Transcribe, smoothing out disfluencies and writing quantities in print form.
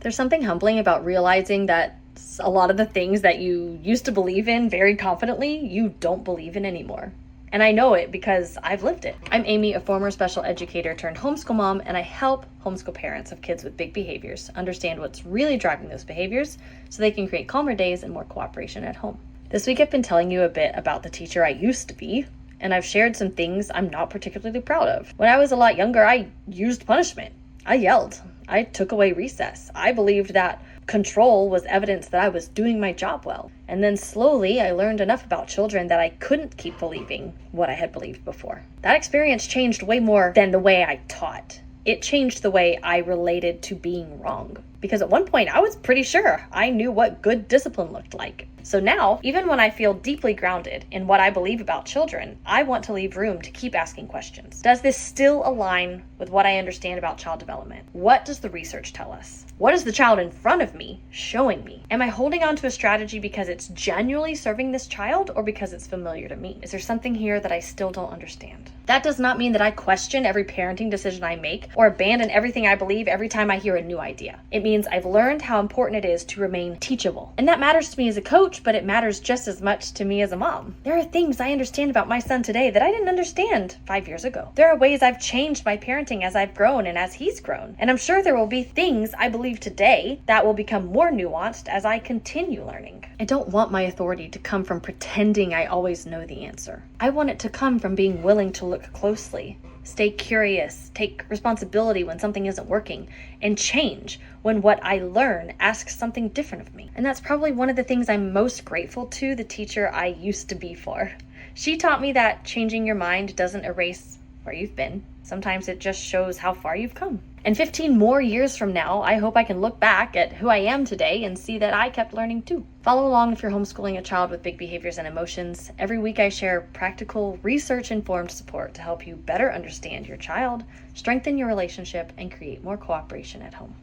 There's something humbling about realizing that a lot of the things that you used to believe in very confidently, you don't believe in anymore. And I know it because I've lived it. I'm Amy, a former special educator turned homeschool mom, and I help homeschool parents of kids with big behaviors understand what's really driving those behaviors so they can create calmer days and more cooperation at home. This week I've been telling you a bit about the teacher I used to be, and I've shared some things I'm not particularly proud of. When I was a lot younger, I used punishment. I yelled. I took away recess. I believed that control was evidence that I was doing my job well. And then slowly I learned enough about children that I couldn't keep believing what I had believed before. That experience changed way more than the way I taught. It changed the way I related to being wrong. Because at one point I was pretty sure I knew what good discipline looked like. So now, even when I feel deeply grounded in what I believe about children, I want to leave room to keep asking questions. Does this still align with what I understand about child development? What does the research tell us? What is the child in front of me showing me? Am I holding on to a strategy because it's genuinely serving this child or because it's familiar to me? Is there something here that I still don't understand? That does not mean that I question every parenting decision I make or abandon everything I believe every time I hear a new idea. It means I've learned how important it is to remain teachable. And that matters to me as a coach, but it matters just as much to me as a mom. There are things I understand about my son today that I didn't understand 5 years ago. There are ways I've changed my parenting as I've grown and as he's grown. And I'm sure there will be things I believe today that will become more nuanced as I continue learning. I don't want my authority to come from pretending I always know the answer. I want it to come from being willing to look closely, stay curious, take responsibility when something isn't working, and change when what I learn asks something different of me. And that's probably one of the things I'm most grateful to the teacher I used to be for. She taught me that changing your mind doesn't erase where you've been. Sometimes it just shows how far you've come. And 15 more years from now, I hope I can look back at who I am today and see that I kept learning too. Follow along if you're homeschooling a child with big behaviors and emotions. Every week I share practical, research-informed support to help you better understand your child, strengthen your relationship, and create more cooperation at home.